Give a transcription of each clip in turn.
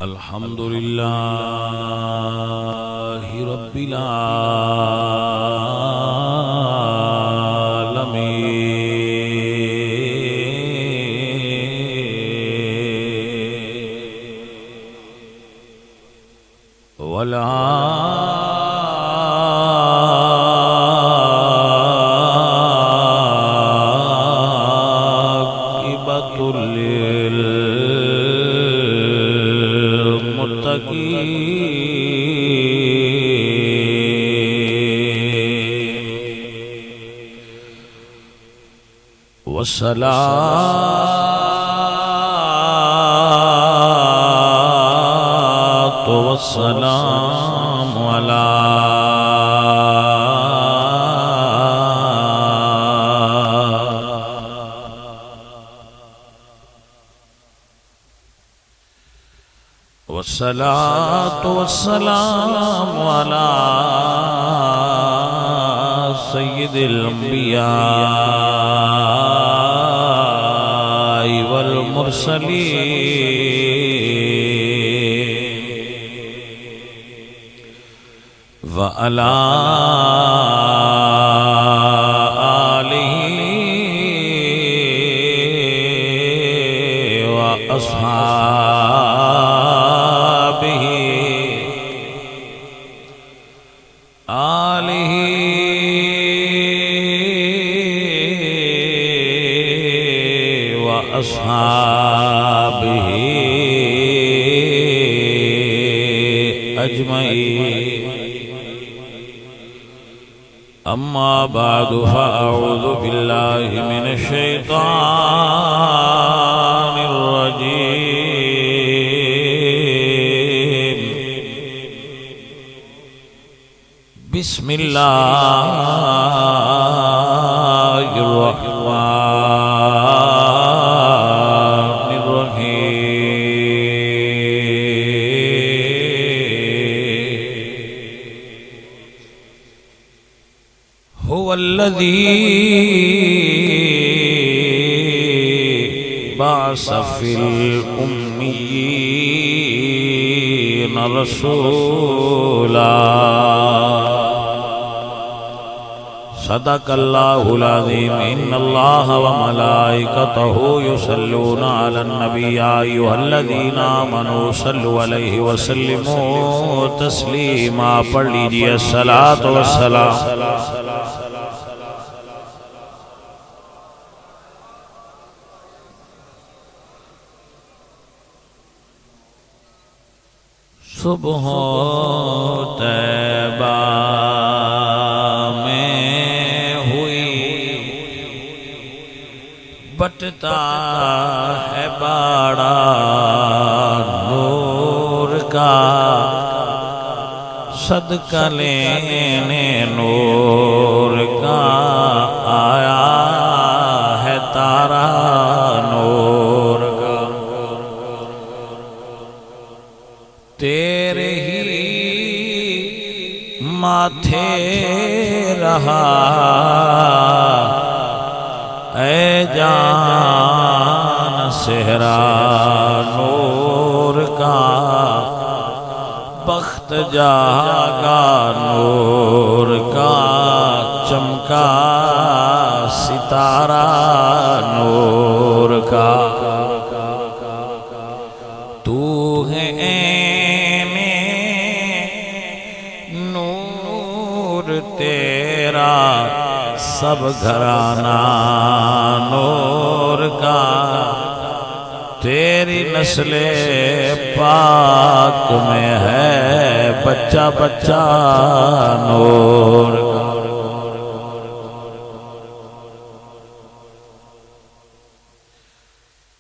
الحمد لله رب العالمين والعاقبة للمتقين والصلاة والسلام على سيد الأنبياء والمرسلين وعلى آله وأصحابه أجمعين أما بعد فأعوذ بالله من الشيطان الرجيم بسم الله الرحمن الرحيم هو الذي بعث في الأميين رسولا صدق الله العظيم إن الله وملائكته يصلون على النبي يا أيها الذين آمنوا صلوا عليه وسلموا تسليما پڑھ لیجئے الصلاة والسلام صبح طیبہ بٹتا ہے باڑا نور کا صدقہ لینے نور کا آیا ہے تارا نور کا تیرے ہی ماتھے رہا اے جان سہرا نور کا بخت جاگا نور کا چمکا ستارہ نور کا تو ہے عین نور تیرا سب گھرانہ نور کا تیری نسل پاک میں ہے بچہ بچہ نور کا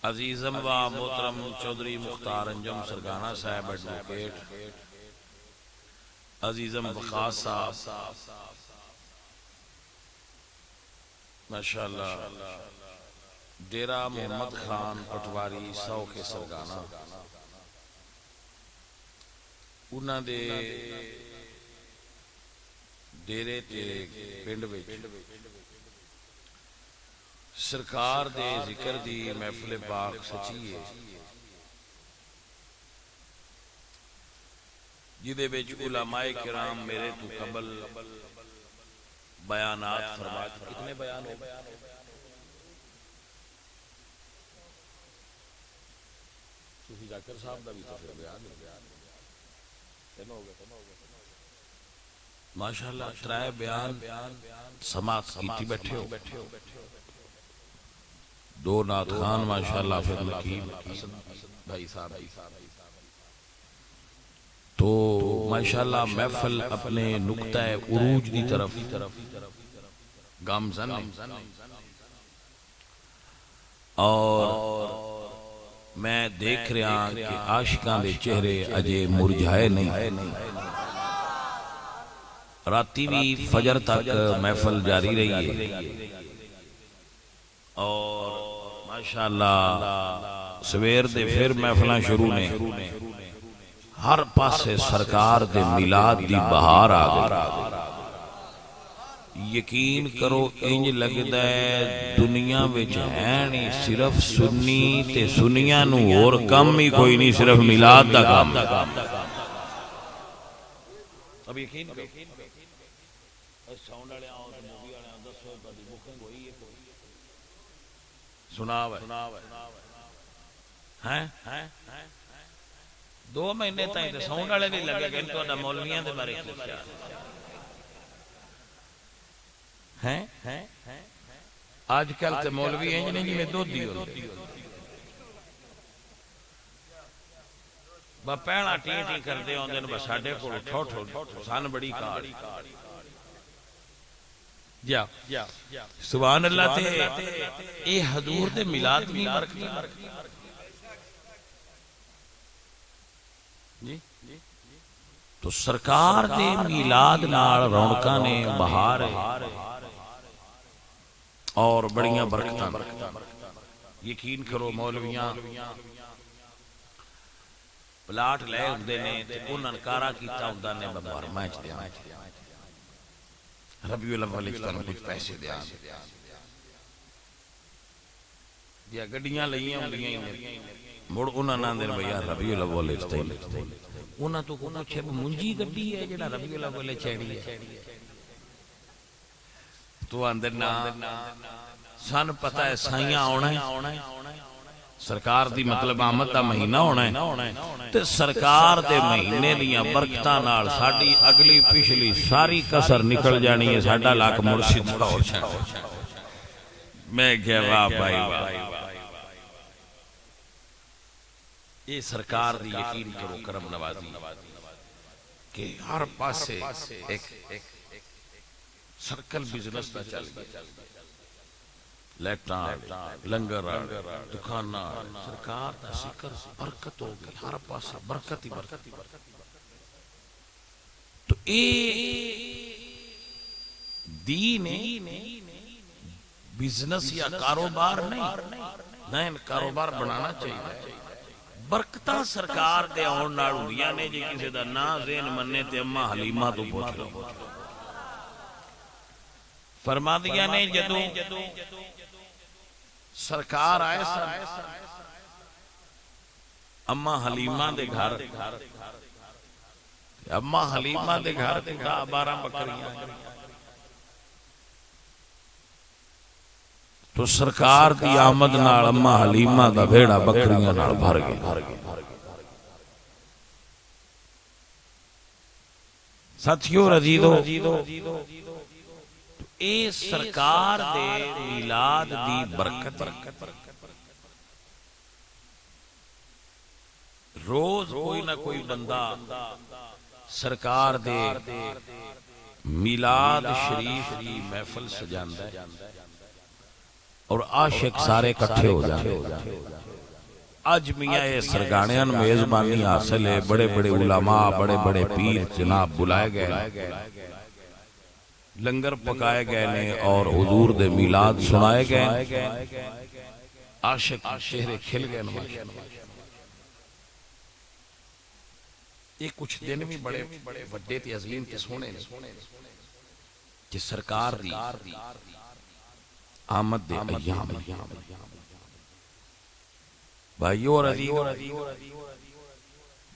عزیزم و محترم چودھری مختار انجم سرگانہ صاحب ایڈوکیٹ عزیزم وقاص صاحب ماشاءاللہ ڈیرہ محمد خان پٹواری سو کے سرگانہ انہاں دے ڈیرے تے پنڈ وچ سرکار دے ذکر دی محفل پاک سچی ہے جدے وچ علماء کرام میرے تو قبل بیانات فرما کتنے بیان ہو گئے صوفی ذاکر صاحب دا بھی تو پھر بیان ماشاءاللہ ترائے بیان سماعت کیتی بیٹھے ہو دو نعت خان ماشاءاللہ پھر نقیب بھائی صاحب تو ماشاءاللہ محفل اپنے نقطہ عروج دی طرف گامزن ہے اور میں دیکھ رہا کہ عاشقاں دے چہرے اجے مرجھائے نہیں راتی بھی فجر تک محفل جاری رہی ہے اور ماشاءاللہ سویر دے پھر محفلاں شروع نے ہر پاسے سرکار دے میلاد دی بہار آ گئی یقین کرو انج لگدا ہے دنیا وچ ہے نہیں صرف سنی تے سنیاں نو اور کم ہی کوئی نہیں صرف میلاد دا کام اب یقین کرو ساؤنڈ والے آؤ تے مووی والے دسو دی بکنگ ہوئی ہے کوئی سناو ہیں 2 مہینے تائیں تے ساؤنڈ والے نہیں لگے کہ تہاڈا مولویاں دے بارے کچھ ہیں آج کل تے مولوی انج نہیں جویں دودھی ہوندے با پہلا ٹی کردے ہوندے نے بس ساڈے کول ٹھوٹھو سن بڑی کاڑ جا سبحان اللہ تے اے حضور دے میلاد بھی برکت جی تو سرکار دے میلاد نال رونقاں نے بہار اور بڑیاں برکتاں یقین کرو مولویاں پلاٹ لے ہوندے نے تے انہاں کارا کیتا ہوندا نے محرمہ وچ دیاں ربیع الاول وچ تانوں کچھ پیسے دیاں یا گڈیاں لئیاں ہوندیاں نے مڑ انہاں نال دے بھیا ربیع الاول وچ تے انہاں تو پوچھے منجی گڈی ہے جڑا ربیع الاول وچ چڑھی ہے تو اندر نا سن پتہ ہے سائیاں آنا ہے سرکار دی مطلب آمد دا مہینہ ہونا ہے تے سرکار دے مہینے دیاں برکتاں نال ساڈی اگلی پچھلی ساری کسر نکل جانی ہے ساڈا لاکھ مرشد ہو جانا میں کہا واہ بھائی واہ یہ سرکار دی یقین کرو کرم نوازی کہ ہر پاسے ایک سرکل بزنس دا چل گیا لیٹاں لنگر دکاناں سرکار دا ذکر برکت ہو گئی ہر پاسے برکت ہی برکت تو اے دین بزنس یا کاروبار نہیں کاروبار بنانا چاہیے برکتاں سرکار دے آن نال ہوندیاں نے جے کسے دا نا ذہن مننے تے اما حلیمہ تو پوچھ لو فرما دیا نے جدو سرکار آئے سن اما حلیمہ دے گھر اما حلیمہ دے گھر 10-12 بکریاں تو سرکار دی آمد نال اما حلیمہ دا بھیڑا بکریاں نال بھر گئے ساتھیو رضیدو اے سرکار دے میلاد دی برکت روز کوئی نہ کوئی بندہ سرکار دے میلاد شریف دی محفل سجاندہ ہے اور عاشق سارے کٹھے ہو جاندے اج میاں یہ سرگانیاں میزبانی حاصل ہے بڑے بڑے علماء بڑے بڑے پیر جناب بلائے گئے لنگر پکائے گئے نے اور حضور دے میلاد سنائے گئے عاشق چہرے کھل گئے یہ کچھ دن بھی بڑے وڈے تے عظیم تے سونے کہ سرکار دی آمد دے ایام بھائیو اور عزیزو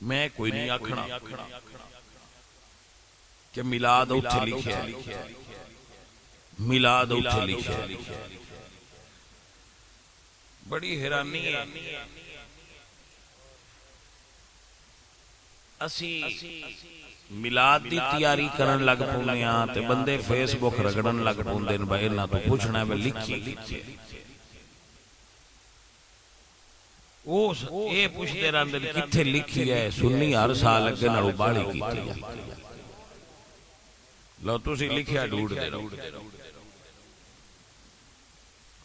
میں کوئی نہیں آکھنا کہ میلاد اتھے لکھیا ہے، میلاد اتھے لکھیا ہے۔ بڑی حیرانی ہے، اسی میلاد دی تیاری کرن لگ پونے ہاں تے بندے فیس بک رگڑن لگ پوندے بھائی نہ تو پوچھنا ہے لکھی اے پوچھتے رہندے کتھے لکھی ہے؟ سنی ہر سال اگے نالوں باہلی کیتی ہے، لو تسی لکھیا ڈھونڈ دے رہو۔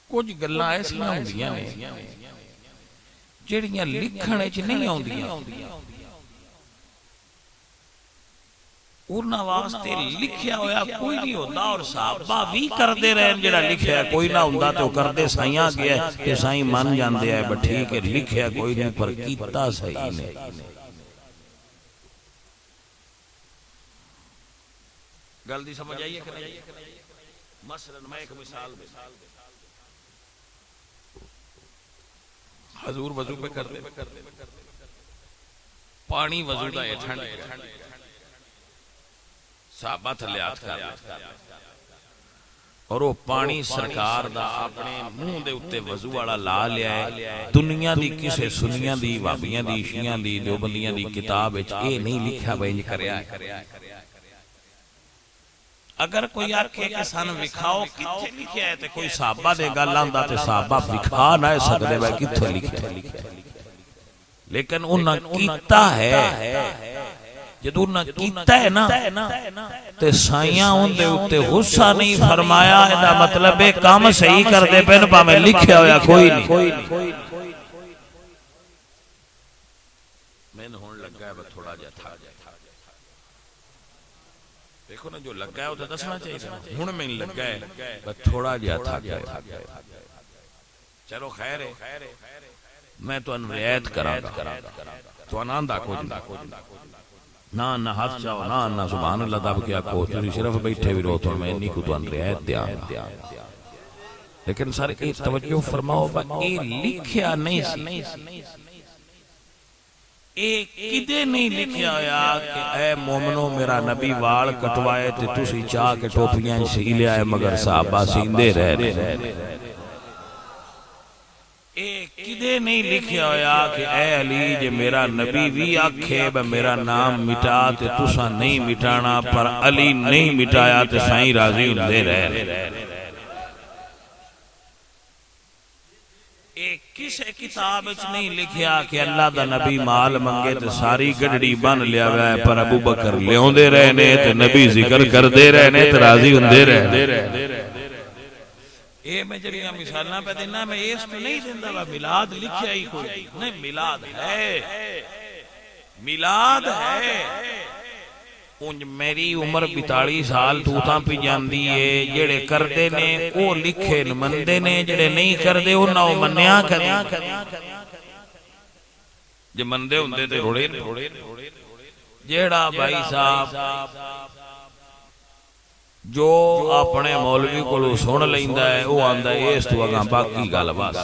کچھ گلاں ایسیاں ہوندیاں نے جڑیاں لکھن وچ نہیں آوندیاں، انہاں واسطے لکھیا ہویا کوئی نہیں ہوندا، اور صحابہ بھی کردے رہے جڑا لکھیا کوئی نہ ہوندا تے او کردے سائیاں گیا تے سائیں من جاندے ہے بٹ ٹھیک ہے لکھیا کوئی نہیں پر کیتا صحیح نہیں۔ گل دی سمجھ آئی ہے کہ نہیں؟ مثلا میں ایک مثال دے، حضور وضو پہ کر دے، پانی وضو دا ہے ٹھنڈ صحابہ تھلے ہاتھ کر دے اور وہ پانی سرکار دا اپنے منہ دے اتے وضو والا لا لیا ہے۔ دنیا دی کسے سنیاں دی وابیاں دی شیعاں دی دیوبندیاں دی کتاب وچ اے نہیں لکھا بھائی کریا ہے۔ اگر کوئی آکھے کہ سان وکھاؤ کتھے لکھیا ہے تے کوئی صحابہ دے گل آندا تے صحابہ وکھا نہ سکدے بھائی کتھے لکھیا ہے، لیکن انہاں کیتا ہے۔ جدو نہ کیتا ہے نا تے سائیاں ان دے اتے غصہ نہیں فرمایا، ایدہ مطلب ہے کام صحیح کر دے پہن پا میں لکھیا ہویا کوئی نہیں۔ میں نے ہون لگا ہے بس تھوڑا جا تھا، دیکھو نا جو لگا ہے وہ تو دسنا چاہیے، ہون میں لگا ہے بس تھوڑا جا تھا گئے۔ چلو خیر ہے، میں تو ان رعایت کرا تو اناندہ کو نہ ہاتھ چاہو نہ سبحان اللہ دب کیا کو تھی صرف بیٹھے بھی رو تو میں نہیں کو تو ان رعایت دیا، لیکن سر ایک توجہ فرماؤ با اے لکھیا نہیں سی، اے کدے نہیں لکھیا ہویا کہ اے مومنو میرا نبی وال کٹوائے تے تسی چاہ کے ٹوپیاں سی لیا ہے مگر صحابہ سیندے رہے۔ اے کدے نہیں لکھیا ہویا کہ اے علی جے میرا نبی بھی آکھے با میرا نام مٹا تے تسا نہیں مٹانا، پر علی نہیں مٹایا تے سائیں راضی ہوندے رہے۔ اے کسے کتاب وچ نہیں لکھیا کہ اللہ دا نبی مال منگے تے ساری گڈڑی بن لیا گیا پر ابو بکر لیوندے رہنے تے نبی ذکر کردے رہنے تے راضی ہوندے رہنے۔ اے میں جڑیاں مثالنا پہ دینا میں اس تو نہیں دیندہ با میلاد لکھیا ہی کوئی نہیں، میلاد ہے، میلاد ہے۔ میری عمر 42 سال توتاں پی جاندی ہے، جڑے کردے نے او لکھے مندے نے، جڑے نہیں کردے انہاں او منیا کردے، جے مندے ہوندے تے روڑے جیڑا بھائی صاحب جو اپنے مولوی کو سن لیندا ہے وہ آندا ہے اس تو اگاں باقی گل بس۔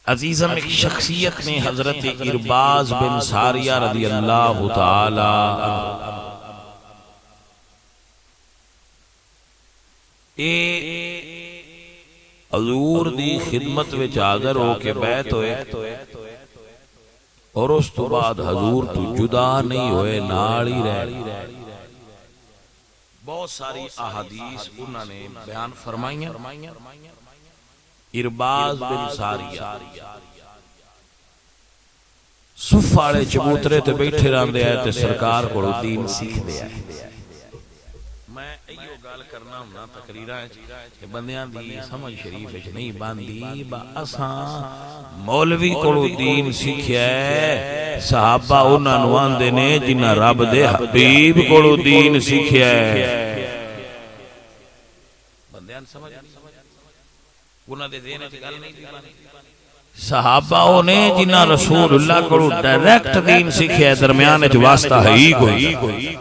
عزیزم ایک شخصیت نے حضرت ارباز بن ساریہ رضی اللہ تعالی حضور دی خدمت وچ حاضر ہو کے بیعت ہوئے اور اس تو بعد حضور تو جدا نہیں ہوئے، نال ہی رہے۔ بہت ساری احادیث انہوں نے بیان فرمائیاں۔ ارباز بن ساریہ صف والے چبوترے تے بیٹھے رہندے ہیں تے سرکار کو دین سیکھ دیا ہے۔ میں ایو گال کرنا ہونا تقریرہ کہ بندیاں دی سمجھ شریف نہیں باندھی با اساں مولوی کو دین سیکھیا ہے، صحابہ انہاں نوں آندے نے جنہاں رب دے حبیب کو دین سیکھیا ہے۔ بندیاں سمجھ انہاں دے ذہن وچ گل نہیں دی، صحابہ نے جنہاں رسول اللہ کو ڈائریکٹ دین سیکھیا ہے، درمیان وچ واسطہ ہے ہی کوئی،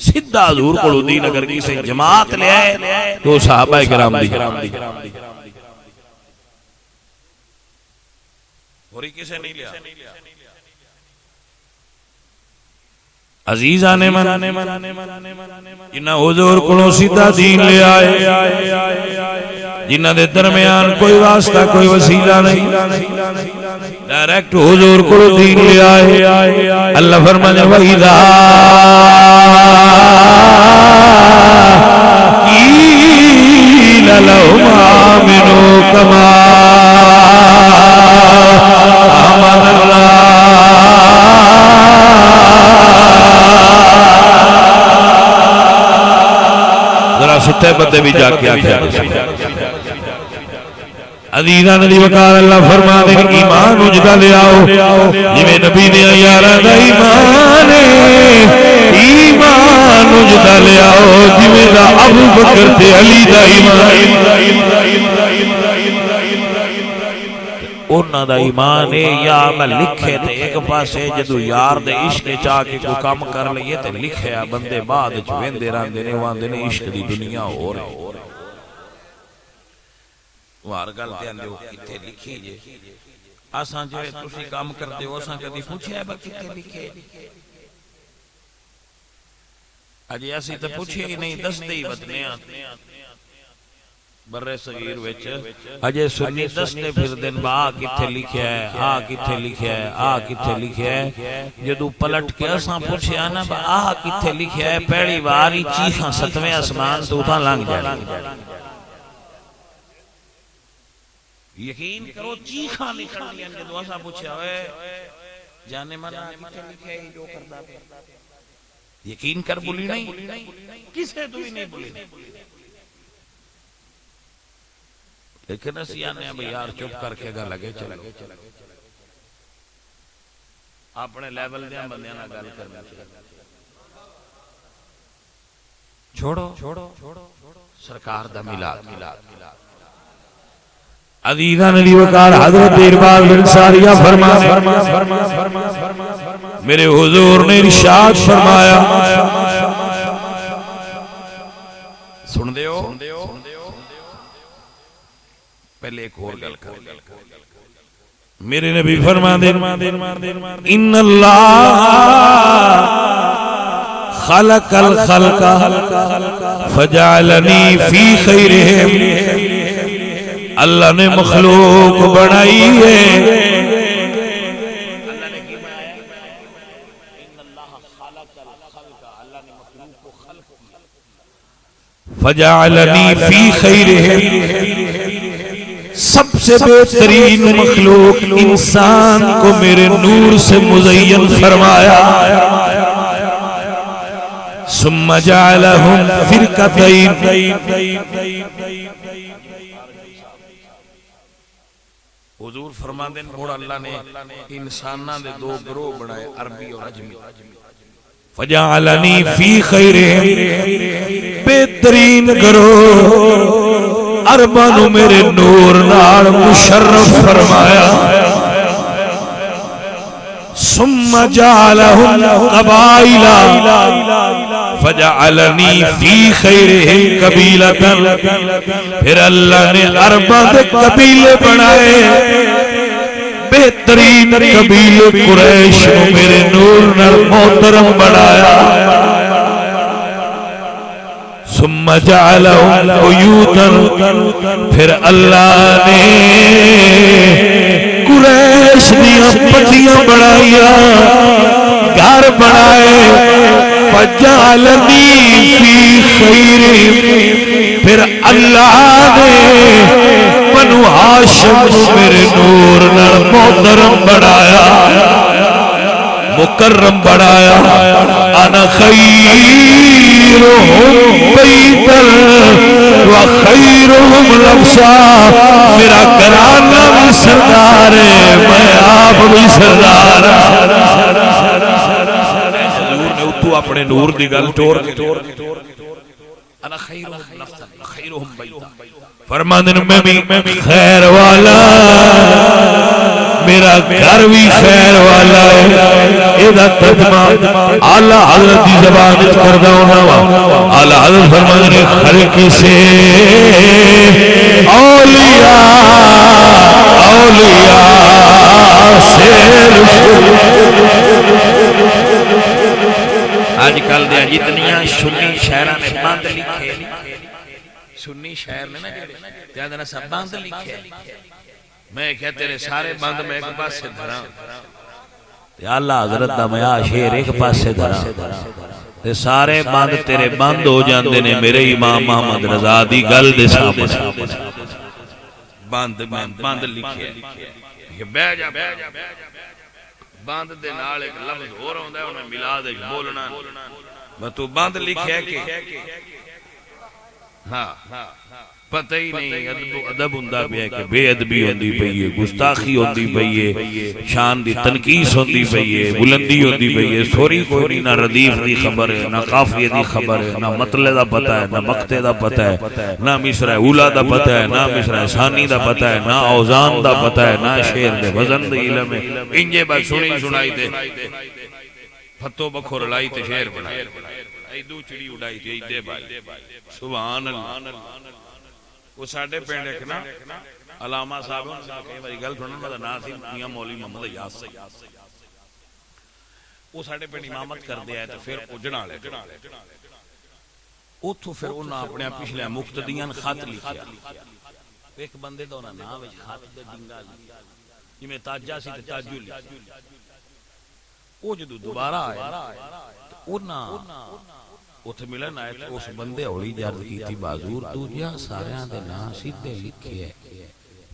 سیدھا حضور کو دین اگر کسی جماعت لے آئے تو صحابہ کرام دی۔ ہوری کسے نہیں لیا عزیزان من جنہ حضور کو سیدھا دین لے آئے جنہ دے درمیان کوئی واسطہ کوئی وسیلہ نہیں ڈائریکٹ حضور کو دین لے آئے اللہ فرمانے وَإِذَا قِيلَ لَهُمْ آمِنُوا كَمَا آمَنَ اللَّهُ ذرا ستے بدے بھی جا کے آکھیا عزیزان دی وقار اللہ فرما دے ایمان اجدہ لے آؤ جویں نبی نے یارہ دا ایمان ایمان اجدہ لے آؤ جویں دا ابو بکر تے علی دا ایمان انہاں دا ایمان ہے یا میں لکھے تے ایک پاسے جدو یار دے عشق چاہ کے کوئی کام کر لئیے تے لکھے بندے بعد چویندے راندے نے وہاں دینے عشق دی دنیا ہو رہے وہاں گل تے اندے ہو کتے لکھی جے آسان جو ہے تسی کام کرتے ہو آسان کدی پوچھے ہے با کتے لکھے اجی ایسی تے پوچھے ہی نہیں دس دے ہی بتنے برے صغیر وچ اجے سنی دستے پھر دن با کتھے لکھیا ہے آ کتھے لکھیا ہے آ کتھے لکھیا ہے جدو پلٹ کے اساں پوچھیا نا با آ کتھے لکھیا ہے پہلی باری چیخاں ستویں آسمان تو اتھاں لنگ جائے یقین کرو چیخاں نکلنی جدو اساں پوچھیا ہوئے جانے منا کتھے لکھیا ہے جو کردا پہ یقین کر بولی نہیں کسے تو ہی نہیں بولی لیکن اسی آنے ہیں بھئی یار چپ کر کے گا لگے چلے اپنے لیول دیا بندیاں نہ گل کرنا چھوڑو سرکار دا ملاد عزیزان علی وقار حضرت ارباز بن ساریہ فرمایا میرے حضور نے ارشاد فرمایا سن دیو پہلے ایک اور گل کر میرے نبی فرما دے ان اللہ خلق الخلق فجعلنی فی خیرہم اللہ نے مخلوق بنائی ہے فجعلنی فی خیرہم سب سے بہترین مخلوق انسان کو میرے نور سے مزین فرمایا ثم جعلہم فرقتین حضور فرما دیں موڑا اللہ نے انسانہ دے دو گروہ بنائے عربی اور عجمی فجعلنی فی خیرہم بہترین گروہ عربانو میرے نور نار مشرف فرمایا ثم جعلہم قبائلا فجعلنی فی خیرہم قبیلتا پھر اللہ نے عربان دے قبیلے بنائے بہترین قبیلے قریش میرے نور نار محترم بنایا ثم جعلہم عیوتا پھر اللہ نے قریش دیا پتیاں بڑھائیا گھر بڑھائے فجعلنی فی خیرہم پھر اللہ نے بنو ہاشم میرے نور نر محترم بڑھایا مکرم بڑھایا انا خیرہم بیتا و خیرہم لبسا میرا گرانہ بھی سردار ہے میں آپ بھی سردار حضور نے اتو اپنے نور دی گل ٹور انا خیرہم لبسا خیرہم بیتا فرماندن میں بھی خیر والا میرا گھر بھی خیر والا ہے دا ترجمہ اعلی حضرت کی زبان وچ کردا ہوں اعلی حضرت فرماتے ہیں خلق سے اولیاء سے آج کل دے جتنیاں سنی شاعراں نے بند لکھے سنی شاعر نے نا جڑے تے سب بند لکھے میں کہ تیرے سارے بند میں ایک پاسے دھراں تے اعلی حضرت دا میں شعر ایک پاسے دھراں تے سارے بند تیرے بند ہو جاندے نے میرے امام محمد رضا دی گل دے سامنے بند لکھے کہ بیٹھ جا بند دے نال ایک لفظ ہو رہا ہے انہیں ملا دے بولنا میں تو بند لکھے کہ ہاں پتہ ہی نہیں ادب ہوندا پیا کہ بے ادبی ہوندی پئی ہے گستاخی ہوندی پئی ہے شان دی تنقیص ہوندی پئی ہے بلندی ہوندی پئی ہے سوری کوئی نہیں نہ ردیف دی خبر ہے نہ قافیے دی خبر ہے نہ مطلع دا پتہ ہے نہ مقطع دا پتہ ہے نہ مصرع اولا دا پتہ ہے نہ مصرع ثانی دا پتہ ہے نہ اوزان دا پتہ ہے نہ شعر دے وزن دے علم ہے انجے بات سنی سنائی دے پھتو بکھو رلائی تے شعر بنائے ایدو چڑی اڑائی تے ایدے بائی سبحان اللہ وہ ساڑھے پینڈ ایک نا علامہ صاحب کئی باری گل سنن میں نا سی میاں مولوی محمد یاس سے وہ ساڑھے پینڈ امامت کر دیا ہے تو پھر اجڑا لے اتھو پھر انہاں اپنے پچھلے مقتدیان خط لکھیا ایک بندے تو انہاں نام خط دے ڈنگا لکھیا جی میں تاجہ سی تے تاجو لکھیا وہ جدو دوبارہ آئے انہاں اتھ ملن آئے تو اس بندے ہولی جرد کی تھی بازور تو جا ساریاں دے نا سیدھے لکھے ہے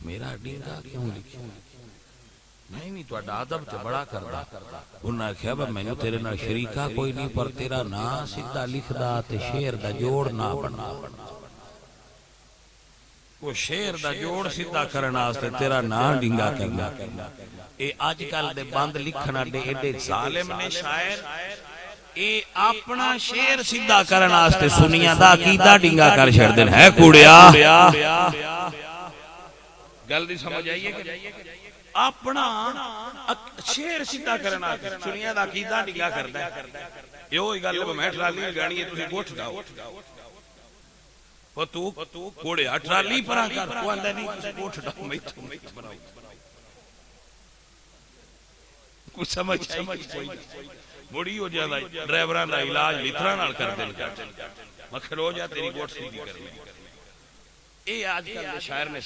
میرا ڈنگا کیوں لکھے نہیں تو ادب تے بڑا کردا انہاں کہا با میں نے تیرے نال شریکہ کوئی نہیں پر تیرا نا سیدھا لکھ دا تے شعر دا جوڑ نہ بنا وہ شعر دا جوڑ سیدھا کرنا واسطے تیرا نا ڈنگا کرنا اے آج کل دے بند لکھنا دے ایڈے ظالم نے شاعر اے اپنا شعر سیدھا کرنا واسطے سنیاں دا عقیدہ ڈنگا کر چھڑ دین ہے کوڑیا گل دی سمجھ آئیے کہ اپنا شعر سیدھا کرنا سنیاں دا عقیدہ ڈنگا کردا ہے یہ وہی گل میں ٹرالی گانی ہے تسی گوٹھ ڈاؤ تو کوڑیا ٹرالی پرا کر کو اندر نہیں تسی گوٹھ ڈاؤ میں بناؤ کچھ سمجھ کوئی بڑی ہو جاتا ہے ڈرائیوران دا علاج لترا نال کر دل مکھل ہو جا تیری گوٹ سیدھی کر لی اے آج کل دے شاعر نے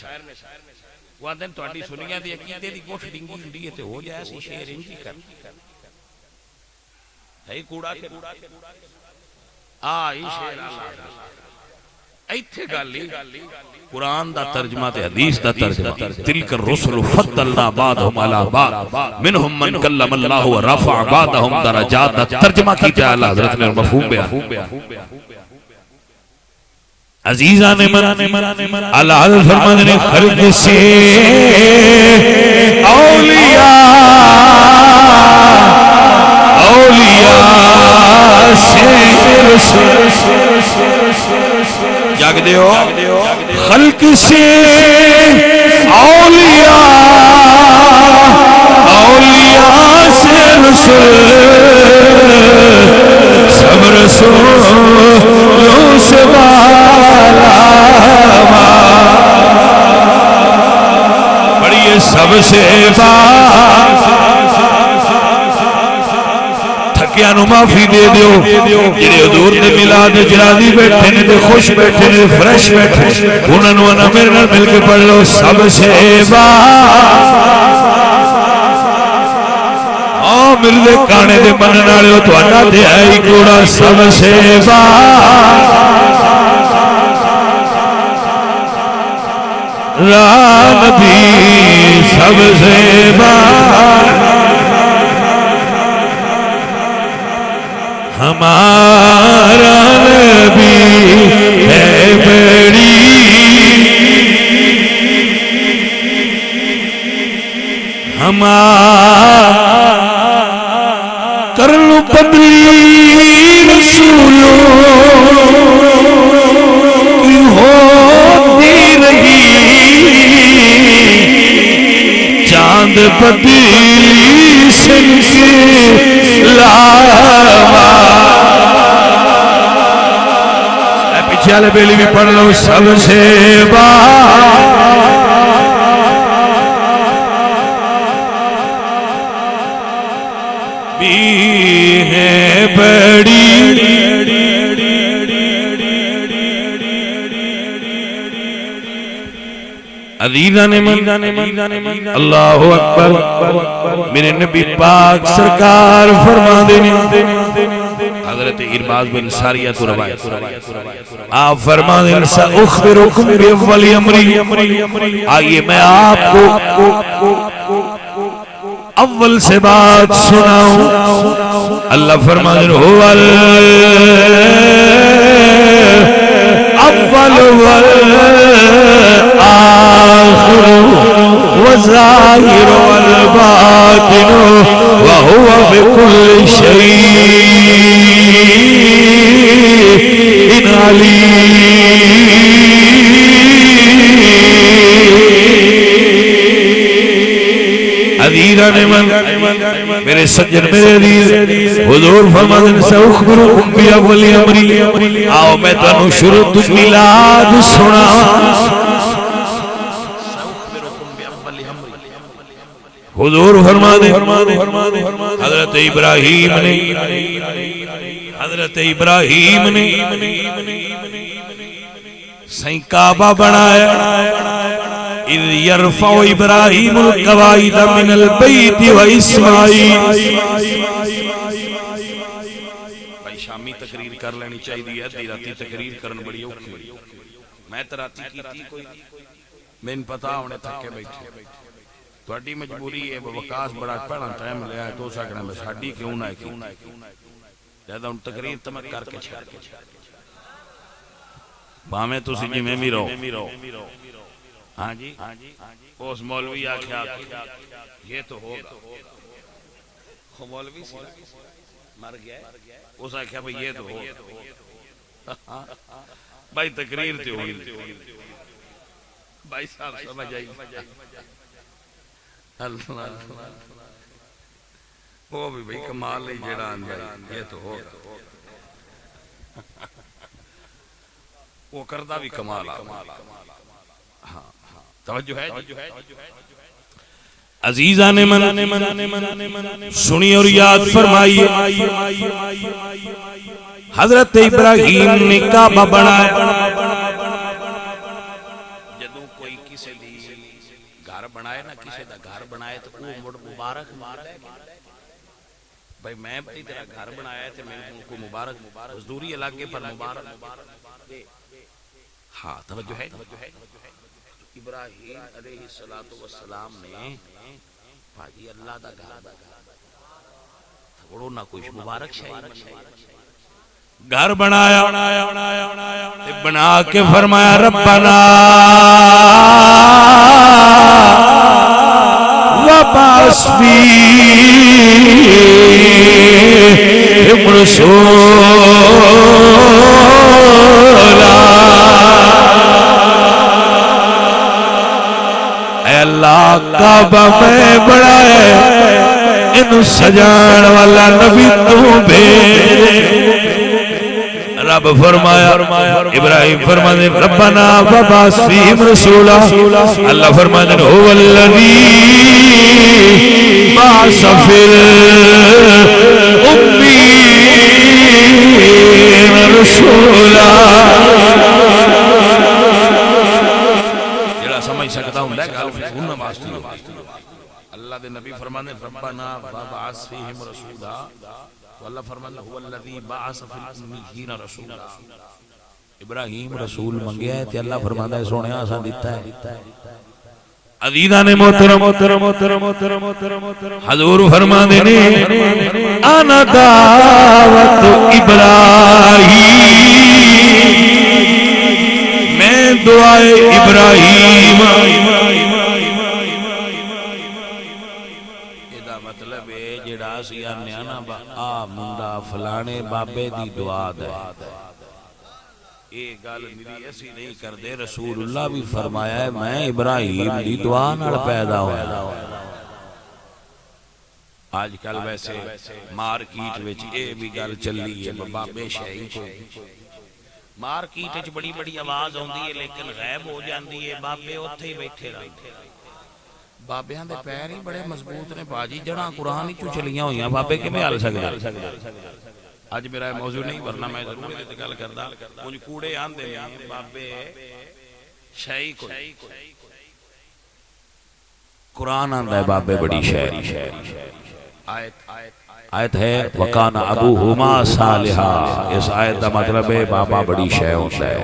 وہ آدھیں تو اڈی سنیاں دی عقیدے دی گوٹ ڈنگی ہندی ہے تے ہو جائے سی شعر انجی کر ہے کوڑا کے آئی شعر ایتھے گالی قرآن دا ترجمہ تے حدیث دا ترجمہ تلک الرسل فضلنا بعضهم على بعض منهم من کلم اللہ ورفع بعضهم درجات دا ترجمہ کیتا ہے اللہ حضرت نے مفہوم بیان عزیزان من اللہ حضرت فرماتے ہیں خلق سے اولیاء سے جاگ دیو خلق سے اولیاء سے رسول سب رسولوں سے بالا بڑی سب سے بالا تھکیاں نو معافی دے دیو جنہیں حضور نے میلاد جرادی بیٹھے نے دے خوش بیٹھے نے فریش بیٹھے انہوں نے انہوں میرے نال مل کے پڑھ لو سب سے مل دے کانے دے منن والے ہو تو انا دے آئی کوڑا سب سے نبی سب سے ہمارا نبی ہے بڑی کر لو بدلی رسولوں کی ہوتی رہی چاند بدلی سن کے پیچھے والے بیلی بھی پڑھ لو سب سے بھی ہے بڑی عزیزان من اللہ اکبر میرے نبی پاک سرکار فرما دینے حضرت ارباز بن ساریہ کو روایت آپ فرما دینے سأخبرکم بیولی امری آئیے میں آپ کو اول سے بات سناؤں اللہ فرما دینے اول والآخر والظاہر والباطن وهو بكل شيء عليم عزیزان من میرے سجن میرے عزیز حضور فرماتے ہیں سأخبرکم بأول امری آؤ میں تنو شروع میلاد سنا حضور فرماتے ہیں حضرت ابراہیم نے سائیں کعبہ بنایا اذ یرفع ابراہیم القواعد من البیت و اسماعیل بھائی شامی تقریر کر لینی چاہیے ادھی راتی تقریر کرن بڑی اوکھی میں تراتی کی تھی کوئی میں ان پتا ہونے تھکے بیٹھے تھوڑی مجبوری ہے وقاس بڑا پڑھا ٹائم لیا ہے تو ساکنا میں ساڑی کیوں نہ کی زیادہ ان تقریر تمک کر کے چھاڑ باہمیں تو سی جی میں بھی رہو ہاں جی اس مولوی آکھیا یہ تو ہوگا مولوی مر گیا اس آکھیا بھئی یہ تو ہوگا بھائی تقریر تے ہوئی بھائی صاحب سمجھ آئی اللہ وہ بھی بھئی کمال لئی جڑان بھائی یہ تو ہوگا وہ کردہ بھی کمال توجہ ہے عزیزان من سنی اور یاد فرمائیے حضرت ابراہیم نے کعبہ بنایا جدوں کوئی کسی دی گھر بنائے نا کسی دا گھر بنائے تو وہ مبارک مارے بھئی میں بھی تیرا گھر بنایا ہے تو میں کو مبارک حضوری علاقے پر مبارک ہاں توجہ ہے ابراہیم علیہ السلام نے بھائی اللہ دا گھر تھوڑو نہ کوئی مبارک شاہی گھر بنایا بنا کے فرمایا ربنا وبعث فیہم رسولا اللہ کعبہ میں بڑھائے ان سجان والا نبی تو بھیج رب فرمایا ابراہیم فرمانے ربنا وبعث فیہم رسولا اللہ فرمانے هو الذی بعث فی الأمین رسولا اللہ دے نبی فرمانے ربنا وبعث فیہم رسولا واللہ فرمانے هو الذی بعث فی الأمیین رسولا ابراہیم رسول منگیا ہے تے اللہ فرمانے سونے آسان دیتا ہے عزیزان محترم حضور فرمانے نے انا دعوت ابراہیم میں دعائے ابراہیم منڈا فلانے بابے دی دعا دے ایک گل میری ایسی نہیں کر دے رسول اللہ بھی فرمایا ہے میں ابراہیم دی دعا نال پیدا ہوا آج کل ویسے مارکیٹ وچ اے بھی گل چلی ہے بابے شاہی کو مارکیٹ وچ بڑی بڑی آواز آندی ہے لیکن غائب ہو جاندی ہے، بابے اوتھے ہی بیٹھے رہندے۔ بابیاں دے پیر ہی بڑے مضبوط نے باجی، جڑاں قرآن وچوں چلیاں ہوئیاں، بابے کیویں ہل سکدے؟ اج میرا موضوع نہیں، ورنہ میں ضرور یہ تے گل کردا۔ کچھ کوڑے آندے نے بابے شے کوئی، قرآن آندا ہے بابے بڑی شے۔ آیت ہے وَقَانَ أَبُوهُمَا صَالِحًا، اس آیت دا مطلب ہے بابا بڑی شے ہوندا ہے۔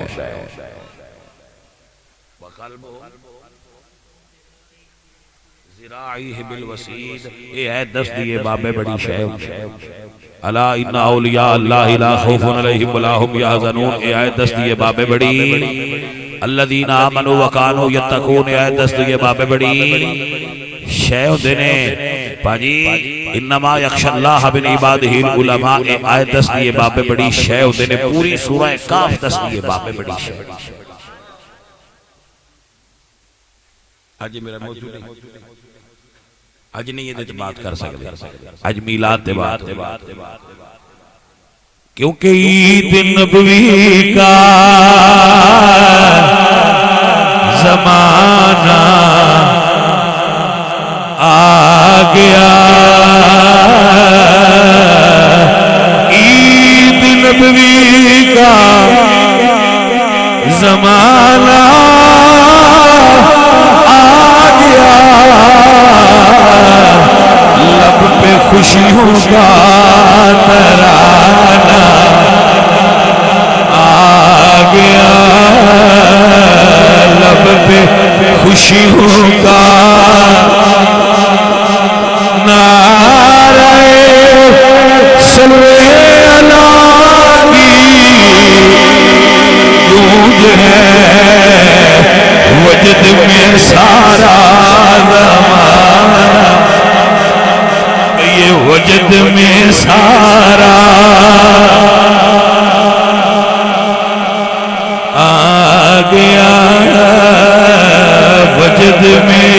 ذراعیہ بالوسید، یہ آیت دس دیئے بابے بڑی شے ہوندا ہے۔ الا ان اولیاء اللہ لا خوف علیہم ولا هم یحزنون، یہ آیت دس دیئے بابے بڑی۔ الذین آمنوا وکانوا یتقون، یہ آیت دس دیئے بابے بڑی شے ہوندے نے باجی۔ انما یخشى اللہ من عبادہ العلماء، آیت دس دیئے بابے بڑی شے ہوندے نے۔ پوری سورہ کاف دس دیئے بابے بڑی شے۔ آج میرا موضوع نہیں، آج نہیں یہ بات کر سکتے، آج میلاد دے بات، کیونکہ عید نبوی کا زمانہ آ گیا، عید نبوی کا زمانہ آ گیا، لب پہ خوشیوں کا ترانہ آ گیا، لب پہ خوشیوں کا نعرہ صلی اللہ گونج ہے وجد میں سارا زمانہ، یہ وجد میں سارا آ گیا، وجد میں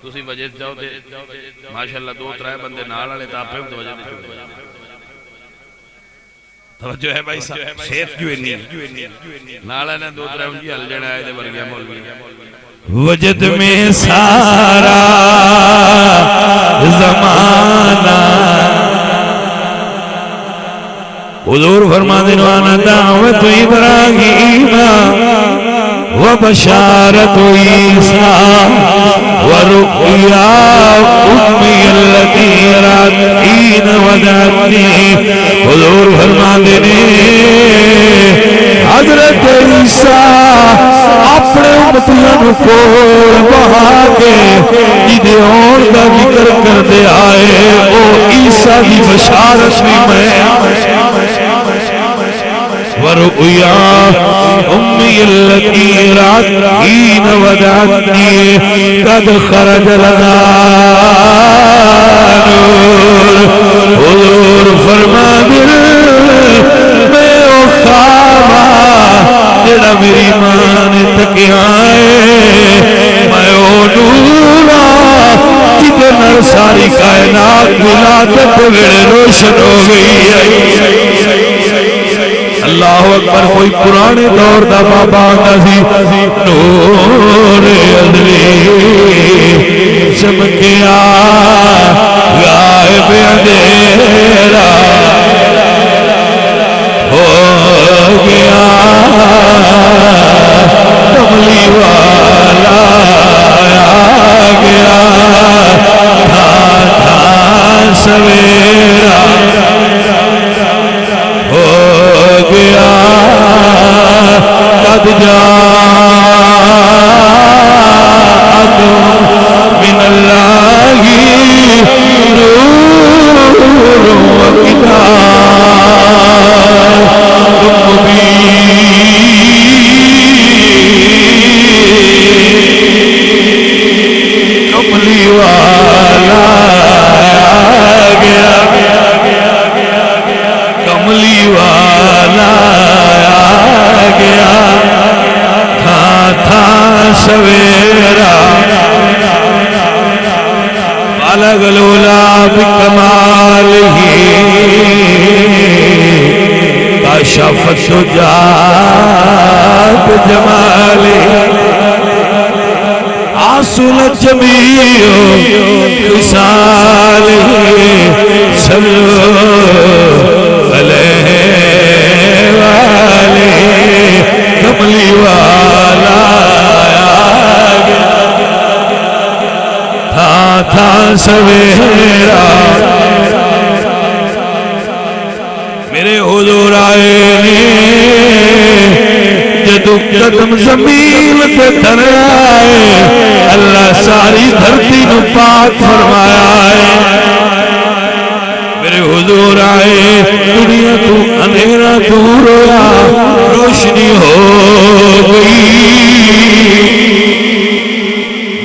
تسی وجد جاؤ تے ماشاءاللہ دو ترائے بندے نال والے تاپے تو وجد توجہ ہے بھائی صاحب، شیخ جو انی نالہ نے دو ترائے انجی حل جڑا آئے دے ورگیا مولوی، وجد میں سارا زمانہ۔ حضور فرما دنوانا دعوت ابراہیم و بشارت عیسیٰ و رقیہ امی اللتی راتین و داتنی، حضور فرما دینے حضرت عیسیٰ اپنے امتیان کو بہا کے جدیون کا ذکر کر دے آئے، او عیسیٰ کی بشارت میں وَرُؤْيَا أُمِّي الَّتِي رَاتِّينَ وَدَعَتْنِي قَدْ خَرَجَ لَنَا نُورٌ، حضور فرما دل میں او خوابا جڑا میری ماں نے تکیائے، میں او نورا جدے نر ساری کائنات ولادت ویڑے روشن ہو گئی ہے۔ اللہ اکبر، کوئی پرانے دور دا بابا نزی نور ازلی چمکیا غائب اندھیرا ہو گیا، کملی والا آ گیا، تھا تھا سویرا ہو گیا، قد جاءکم من اللہ نور و غلولا بکمالہ کشف الدجا بجمالہ حصلت جمیع خصالہ صلو علیہ وآلہ کملی والا تھا سویرا میرے حضور آئے نے جدو قدم زمین پہ دھر آئے اللہ ساری دھرتی نو پاک فرمایا ہے میرے حضور آئے دنیا تو اندھیرا دور ہوا روشنی ہو گئی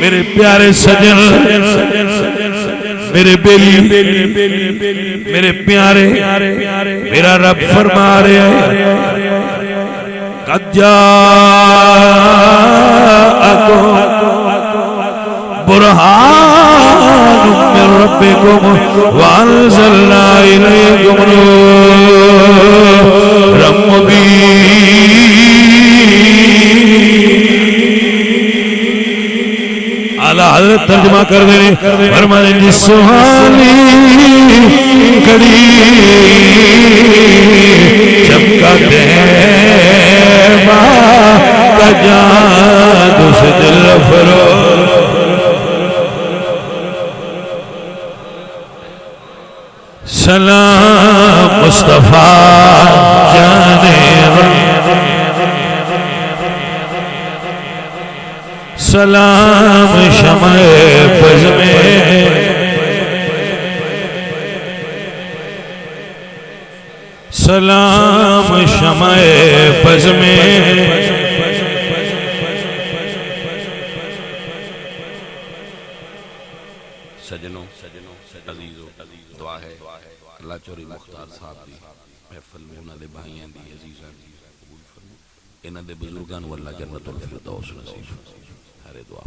میرے پیارے سجن میرے بیلی میرے پیارے میرا رب فرما رہے ہیں قد جاءکم برہان من ربکم وانزلنا الیکم نورا مبین اعلیٰ حضرت ترجمہ کر دینے فرمانے جس سہانی کڑی چمکا دیما کا جادو سے دل فرو سلام مصطفیٰ جانے سلام شمع پز میں سلام شمع پز میں سجنوں عزیزو دعا ہے اللہ چوری مختار صاحب دی محفل میں انہاں دے بھائیاں دی عزیزاں دی قبول فرمائے انہاں دے بزرگاں نو اللہ جنت الفردوس نصیب ہر دعا